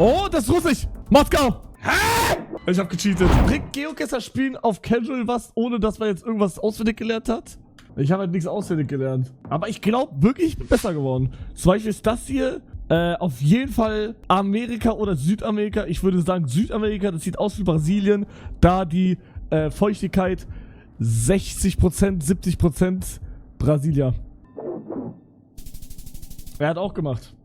Oh, das ist Russisch. Moskau. Hä? Ich hab gecheatet. Bringt Geocacher spielen auf Casual was, ohne dass man jetzt irgendwas auswendig gelernt hat? Ich habe halt nichts auswendig gelernt. Aber ich glaube wirklich, ich bin besser geworden. Zum Beispiel ist das hier auf jeden Fall Amerika oder Südamerika. Ich würde sagen Südamerika, das sieht aus wie Brasilien, da die Feuchtigkeit 60%, 70% Brasilia. Er hat auch gemacht.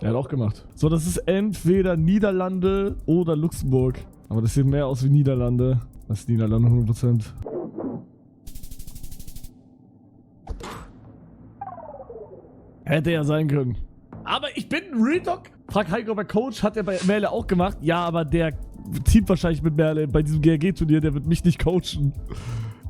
Er hat auch gemacht. So, das ist entweder Niederlande oder Luxemburg. Aber das sieht mehr aus wie Niederlande. Das ist Niederlande 100%. Hätte ja sein können. Aber ich bin ein Real Talk. Frag Heiko bei Coach, hat er bei Merle auch gemacht. Ja, aber der zieht wahrscheinlich mit Merle bei diesem GRG-Turnier. Der wird mich nicht coachen.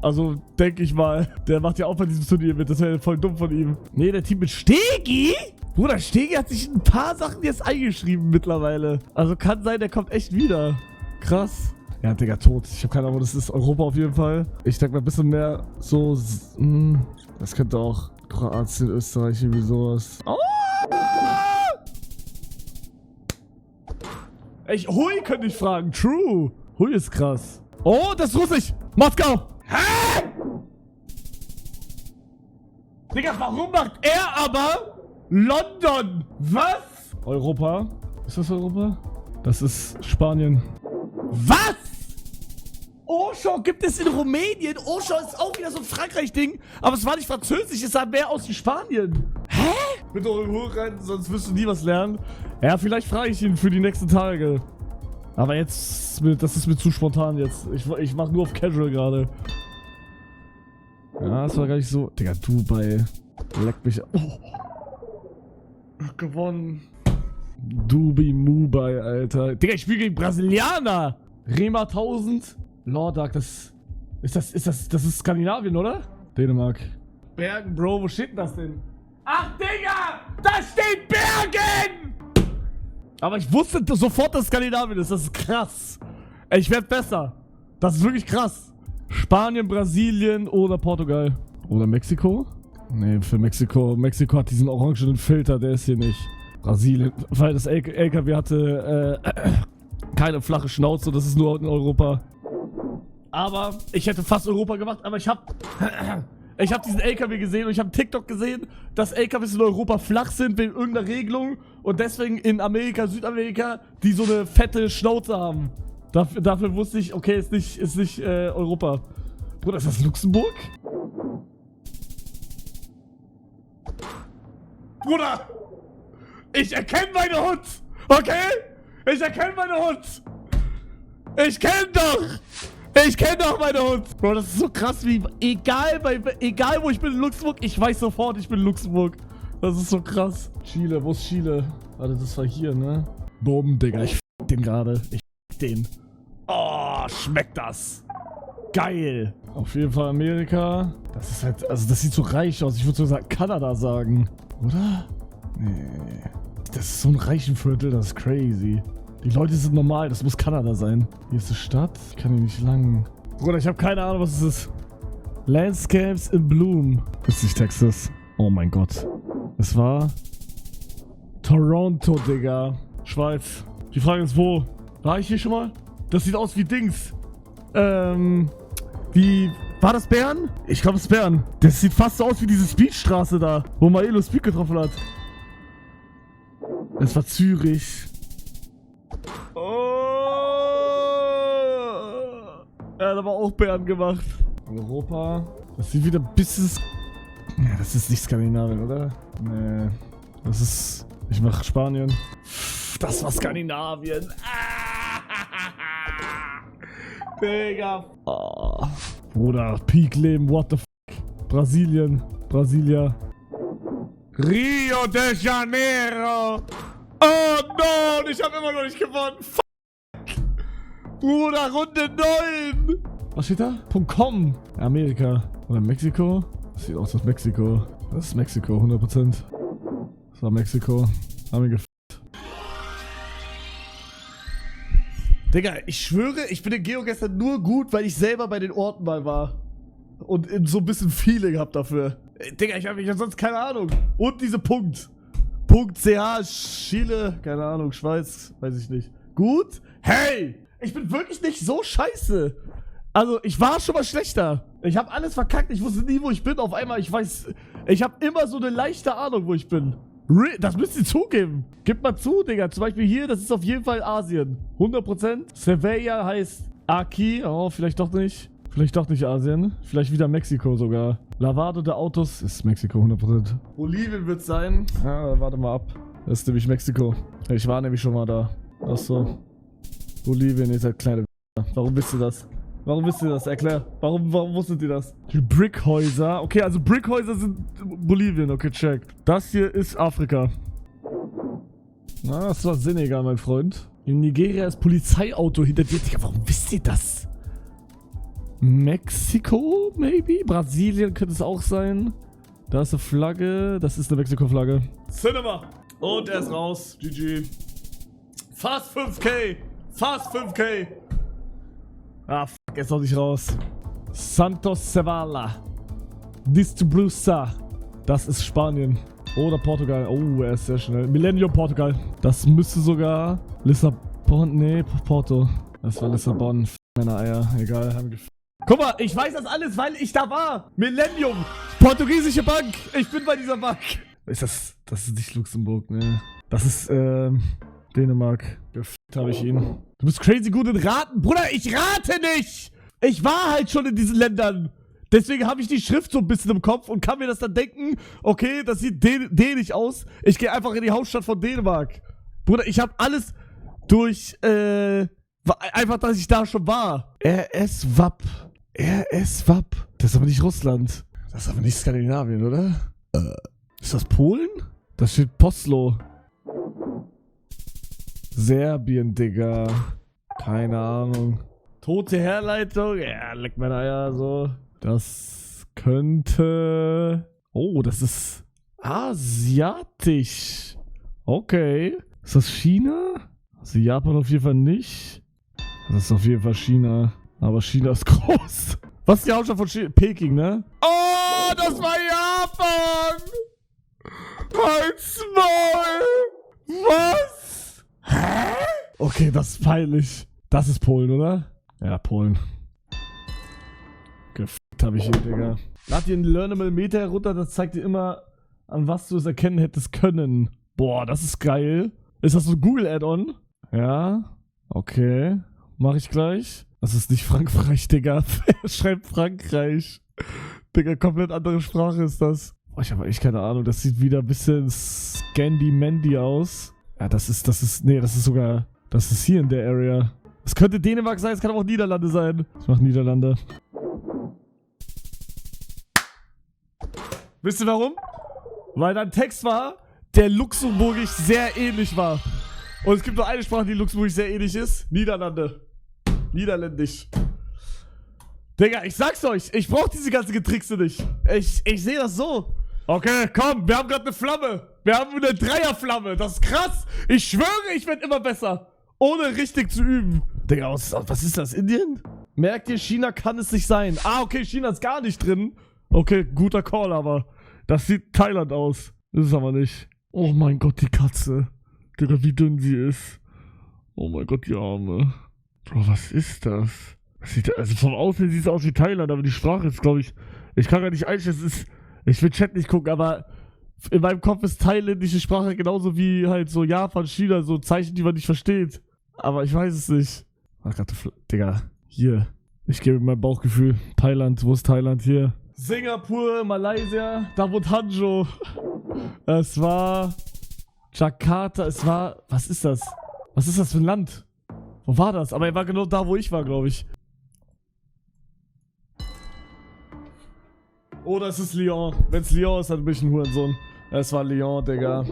Also, denke ich mal. Der macht ja auch bei diesem Turnier mit. Das wäre voll dumm von ihm. Nee, der Team mit Stegi? Bruder, Stegi hat sich ein paar Sachen jetzt eingeschrieben mittlerweile. Also kann sein, der kommt echt wieder. Krass. Ja, Digga, tot. Ich habe keine Ahnung, das ist Europa auf jeden Fall. Ich denke mal ein bisschen mehr so... das könnte auch Kroatien, Österreich, irgendwie sowas. Oh! Echt, Hui könnte ich fragen. True. Hui ist krass. Oh, das ist Russisch. Moskau. Hä? Digga, warum macht er aber London? Was? Europa. Ist das Europa? Das ist Spanien. Was? Osho gibt es in Rumänien. Osho ist auch wieder so ein Frankreich-Ding. Aber es war nicht französisch, es sah mehr aus wie Spanien. Hä? Bitte hochrennen, sonst wirst du nie was lernen. Ja, vielleicht frage ich ihn für die nächsten Tage. Aber jetzt, das ist mir zu spontan jetzt. Ich mach nur auf Casual gerade. Ja, das war gar nicht so. Digga, Dubai. Leck mich. Oh. Gewonnen. Dubai Mubai, Alter. Digga, ich spiele gegen Brasilianer. Rema 1000. Lordak, das ist Skandinavien, oder? Dänemark. Bergen, Bro, wo steht denn das denn? Ach, Digga! Da steht Bergen! Aber ich wusste sofort, dass Skandinavien ist. Das ist krass. Ey, ich werde besser. Das ist wirklich krass. Spanien, Brasilien oder Portugal. Oder Mexiko? Nee, für Mexiko. Mexiko hat diesen orangenen Filter, der ist hier nicht. Brasilien, weil das LKW hatte keine flache Schnauze, das ist nur in Europa. Aber ich hätte fast Europa gemacht, aber ich hab diesen LKW gesehen und ich habe TikTok gesehen, dass LKWs in Europa flach sind wegen irgendeiner Regelung und deswegen in Amerika, Südamerika, die so eine fette Schnauze haben. Dafür wusste ich, okay, ist nicht Europa. Bruder, ist das Luxemburg? Bruder! Ich erkenne meine Hund! Okay? Ich erkenne meine Hund! Ich kenne doch meine Hund! Bro, das ist so krass wie... Egal wo ich bin in Luxemburg, ich weiß sofort, ich bin in Luxemburg. Das ist so krass. Chile, wo ist Chile? Warte, das war hier, ne? Boom, Digga, ich f*** den gerade. Ich f*** den. Oh, schmeckt das. Geil. Auf jeden Fall Amerika. Das ist halt... Also, das sieht so reich aus. Ich würde sogar Kanada sagen. Oder? Nee. Das ist so ein Reichenviertel, das ist crazy. Die Leute sind normal, das muss Kanada sein. Hier ist die Stadt. Ich kann hier nicht lang. Bruder, ich habe keine Ahnung, was es ist. Landscapes in Bloom. Das ist nicht Texas. Oh mein Gott. Es war Toronto, Digga. Schweiz. Die Frage ist, wo? War ich hier schon mal? Das sieht aus wie Dings. Wie... War das Bern? Ich glaube, es ist Bern. Das sieht fast so aus wie diese Speedstraße da, wo Maelo Speed getroffen hat. Es war Zürich. Oh! Er hat aber auch Bern gemacht. Europa. Das sieht wieder ein bisschen... Ja, das ist nicht Skandinavien, oder? Nee. Das ist... Ich mach Spanien. Das war Skandinavien. Digga. Oh. Bruder, Peak-Leben, what the f***. Brasilien. Brasilia. Rio de Janeiro. Oh no, ich habe immer noch nicht gewonnen. Fuck. Bruder, Runde 9. Was steht da? .com. Amerika. Oder Mexiko? Das sieht aus als Mexiko. Das ist Mexiko, 100%. Das war Mexiko. Haben wir gefickt. Digga, ich schwöre, ich bin in GeoGuessr nur gut, weil ich selber bei den Orten mal war. Und so ein bisschen Feeling hab dafür. Digga, ich hab sonst keine Ahnung. Und diese Punkt. Chile, keine Ahnung, Schweiz, weiß ich nicht. Gut? Hey! Ich bin wirklich nicht so scheiße. Also, ich war schon mal schlechter. Ich habe alles verkackt, ich wusste nie, wo ich bin. Auf einmal, ich habe immer so eine leichte Ahnung, wo ich bin. Das müsst ihr zugeben. Gib mal zu, Digga. Zum Beispiel hier, das ist auf jeden Fall Asien. 100%. Sevilla heißt Aki. Oh, vielleicht doch nicht. Vielleicht doch nicht Asien. Vielleicht wieder Mexiko sogar. Lavado de Autos ist Mexiko, 100%. Bolivien wird es sein. Ja, warte mal ab. Das ist nämlich Mexiko. Ich war nämlich schon mal da. Achso. Bolivien, ihr seid kleine Warum wisst ihr das? Warum wisst ihr das? Erklär. Warum wusstet ihr das? Die Brickhäuser. Okay, also Brickhäuser sind Bolivien. Okay, check. Das hier ist Afrika. Na, das war Senegal, mein Freund. In Nigeria ist Polizeiauto hinter dir. Digga, warum wisst ihr das? Mexiko, maybe? Brasilien könnte es auch sein. Da ist eine Flagge. Das ist eine Mexiko-Flagge. Cinema. Und er ist raus. GG. Fast 5K. Fast 5K. Ah, fuck, er ist noch nicht raus. Santos Cevala. Distribrusa. Das ist Spanien. Oder Portugal. Oh, er ist sehr schnell. Millennium Portugal. Das müsste sogar Lissabon. Nee, Porto. Das war Lissabon. Meine Eier. Egal. Guck mal, ich weiß das alles, weil ich da war. Millennium. Portugiesische Bank. Ich bin bei dieser Bank. Ist das ist nicht Luxemburg, ne? Das ist, Dänemark. Gefickt habe ich ihn. Du bist crazy gut in Raten. Bruder, ich rate nicht. Ich war halt schon in diesen Ländern. Deswegen habe ich die Schrift so ein bisschen im Kopf und kann mir das dann denken, okay, das sieht dänisch aus. Ich gehe einfach in die Hauptstadt von Dänemark. Bruder, ich habe alles durch, einfach, dass ich da schon war. RS-WAP. RS-WAP. Das ist aber nicht Russland. Das ist aber nicht Skandinavien, oder? Ist das Polen? Da steht Poslo. Serbien, Digga. Keine Ahnung. Tote Herleitung? Ja, leck meine Eier, so. Das könnte... Oh, das ist asiatisch. Okay. Ist das China? Also Japan auf jeden Fall nicht. Das ist auf jeden Fall China. Aber China ist groß. Was ist die Hauptstadt von China? Peking, ne? Oh, das war Japan! Halt's Maul! Was? Hä? Okay, das ist peinlich. Das ist Polen, oder? Ja, Polen. Gefickt hab ich hier, Digga. Lad dir einen Learnable Meter herunter, das zeigt dir immer, an was du es erkennen hättest können. Boah, das ist geil. Ist das so ein Google-Add-on? Ja. Okay. Mach ich gleich. Das ist nicht Frankreich, Digga. Wer schreibt Frankreich? Digga, komplett andere Sprache ist das. Boah, ich habe echt keine Ahnung. Das sieht wieder ein bisschen Scandi-Mandy aus. Ja, das ist sogar, das ist hier in der Area. Es könnte Dänemark sein, es kann aber auch Niederlande sein. Ich mach Niederlande. Wisst ihr warum? Weil da ein Text war, der luxemburgisch sehr ähnlich war. Und es gibt nur eine Sprache, die luxemburgisch sehr ähnlich ist. Niederlande. Niederländisch. Digga, ich sag's euch, ich brauch diese ganzen Getrickse nicht. Ich sehe das so. Okay, komm, wir haben gerade eine Flamme. Wir haben eine Dreierflamme. Das ist krass. Ich schwöre, ich werde immer besser. Ohne richtig zu üben. Digga, was ist das? Indien? Merkt ihr, China kann es nicht sein. Ah, okay, China ist gar nicht drin. Okay, guter Call, aber das sieht Thailand aus. Ist es aber nicht. Oh mein Gott, die Katze. Digga, wie dünn sie ist. Oh mein Gott, die Arme. Bro, was ist das? Also vom Aussehen sieht es aus wie Thailand, aber die Sprache ist, glaube ich kann gar nicht einschätzen. Ich will Chat nicht gucken, aber in meinem Kopf ist thailändische Sprache genauso wie halt so Japan, China, so Zeichen, die man nicht versteht. Aber ich weiß es nicht. Ach Gott, Digga, hier. Ich gebe mein Bauchgefühl. Thailand, wo ist Thailand? Hier. Singapur, Malaysia, da wohnt Hanjo. Es war Jakarta, es war, was ist das? Was ist das für ein Land? Wo war das? Aber er war genau da, wo ich war, glaube ich. Oder es ist Lyon. Wenn es Lyon ist, dann bin ich ein Hurensohn. Es war Lyon, Digga.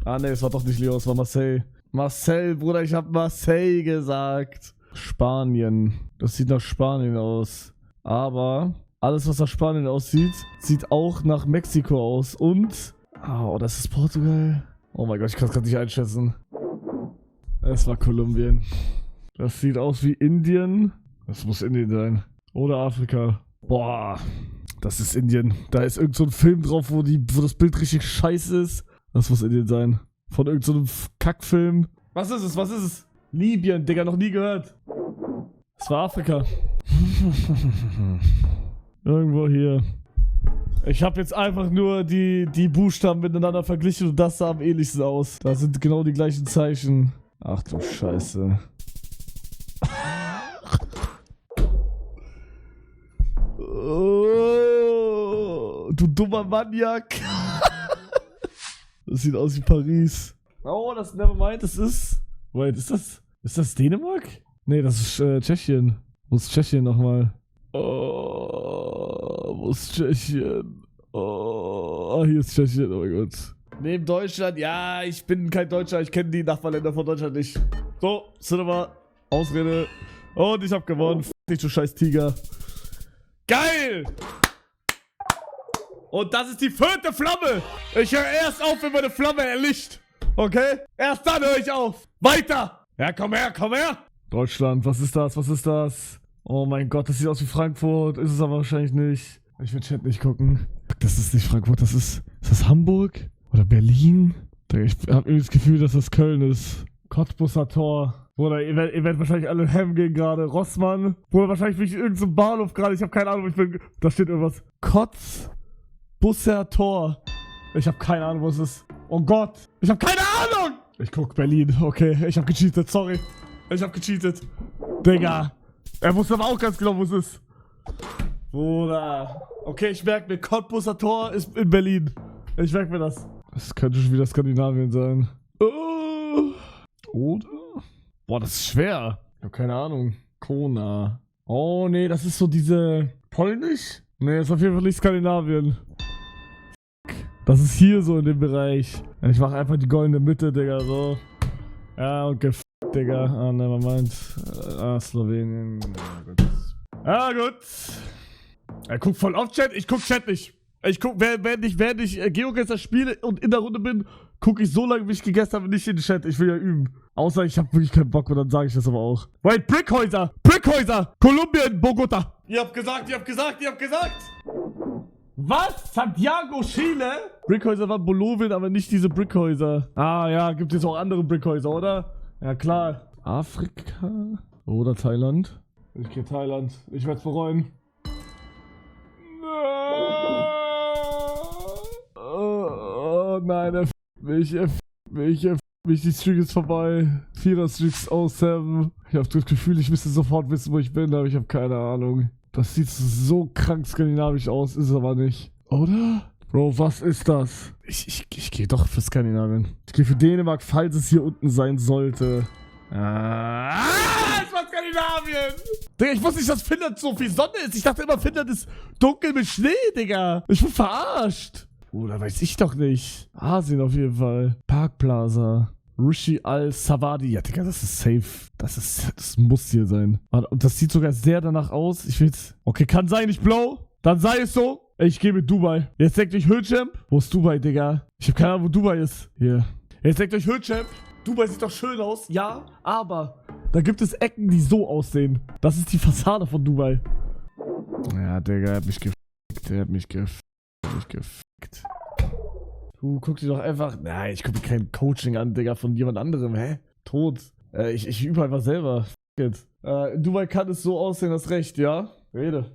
Ah, ne, es war doch nicht Lyon, es war Marseille. Marseille, Bruder, ich hab Marseille gesagt. Spanien. Das sieht nach Spanien aus. Aber alles, was nach Spanien aussieht, sieht auch nach Mexiko aus. Und... Oh, das ist Portugal. Oh mein Gott, ich kann es gerade nicht einschätzen. Es war Kolumbien. Das sieht aus wie Indien. Das muss Indien sein. Oder Afrika. Boah, das ist Indien. Da ist irgend so ein Film drauf, wo das Bild richtig scheiße ist. Das muss Indien sein. Von irgendeinem Kackfilm. Was ist es? Was ist es? Libyen, Digga, noch nie gehört. Das war Afrika. Irgendwo hier. Ich habe jetzt einfach nur die Buchstaben miteinander verglichen und das sah am ähnlichsten aus. Da sind genau die gleichen Zeichen. Ach du Scheiße. Oh, du dummer Maniak. Das sieht aus wie Paris. Oh, das Nevermind, das ist... Wait, ist das Dänemark? Nee, das ist Tschechien. Wo ist Tschechien nochmal? Oh, wo ist Tschechien? Oh, hier ist Tschechien, oh mein Gott. Neben Deutschland, ja, ich bin kein Deutscher, ich kenne die Nachbarländer von Deutschland nicht. So, Cinema, Ausrede. Und ich hab gewonnen. F dich, du scheiß Tiger. Geil! Und das ist die 4. Flamme. Ich höre erst auf, wenn meine Flamme erlischt. Okay? Erst dann höre ich auf. Weiter! Ja, komm her, komm her! Deutschland, was ist das? Was ist das? Oh mein Gott, das sieht aus wie Frankfurt. Ist es aber wahrscheinlich nicht. Ich will Chat nicht gucken. Das ist nicht Frankfurt, das ist... Ist das Hamburg? Oder Berlin? Ich habe irgendwie das Gefühl, dass das Köln ist. Cottbusser Tor. Bruder, ihr werdet wahrscheinlich alle hem gehen gerade. Rossmann. Bruder, wahrscheinlich bin ich in irgendeinem Bahnhof gerade. Ich habe keine Ahnung, wo ich bin. Da steht irgendwas. Cottbusser Tor. Ich habe keine Ahnung, wo es ist. Oh Gott. Ich habe keine Ahnung. Ich guck Berlin. Okay, ich habe gecheatet. Sorry. Ich habe gecheatet. Digga. Er wusste aber auch ganz genau, wo es ist. Bruder. Okay, ich merke mir, Cottbusser Tor ist in Berlin. Ich merke mir das. Das könnte schon wieder Skandinavien sein. Oder? Boah, das ist schwer. Ich habe keine Ahnung. Kona. Oh, nee, das ist so diese... Polnisch? Nee, ist auf jeden Fall nicht Skandinavien. Das ist hier so in dem Bereich. Ich mache einfach die goldene Mitte, Digga, so. Ja, und Digga. Ah, nevermind. Slowenien. Ja, gut. Er guckt voll auf Chat. Ich guck Chat nicht. Ich guck, während ich GeoGuessr spiele und in der Runde bin, gucke ich so lange, wie ich gegessen habe, nicht in den Chat. Ich will ja üben. Außer ich habe wirklich keinen Bock und dann sage ich das aber auch. Wait, Brickhäuser! Brickhäuser! Kolumbien, Bogota! Ihr habt gesagt! Was? Santiago, Chile? Brickhäuser waren Bolivien, aber nicht diese Brickhäuser. Ah ja, gibt es auch andere Brickhäuser, oder? Ja klar. Afrika? Oder Thailand? Ich gehe Thailand. Ich werde es bereuen. Oh nein, er mich, die Streak ist vorbei. 4er-Streaks aus 7. Ich habe das Gefühl, ich müsste sofort wissen, wo ich bin, aber ich habe keine Ahnung. Das sieht so krank skandinavisch aus, ist aber nicht. Oder? Bro, was ist das? Ich gehe doch für Skandinavien. Ich gehe für Dänemark, falls es hier unten sein sollte. Es war Skandinavien! Digga, ich wusste nicht, dass Finnland so viel Sonne ist. Ich dachte immer, Finnland ist dunkel mit Schnee, Digga. Ich bin verarscht. Oder weiß ich doch nicht. Asien auf jeden Fall. Parkplaza. Rishi al-Sawadi. Ja, Digga, das ist safe. Das muss hier sein. Und das sieht sogar sehr danach aus. Ich will's. Okay, kann sein, ich blow. Dann sei es so. Ich gehe mit Dubai. Jetzt denkt euch Höhlchamp. Wo ist Dubai, Digga? Ich habe keine Ahnung, wo Dubai ist. Hier. Jetzt denkt euch Höhlchamp. Dubai sieht doch schön aus. Ja, aber da gibt es Ecken, die so aussehen. Das ist die Fassade von Dubai. Ja, Digga, er hat mich gefickt. Du guck dir doch einfach... Nein, ich gucke mir kein Coaching an, Digga, von jemand anderem. Hä? Tot. Ich übe einfach selber. In Dubai kann es so aussehen, hast recht, ja? Rede.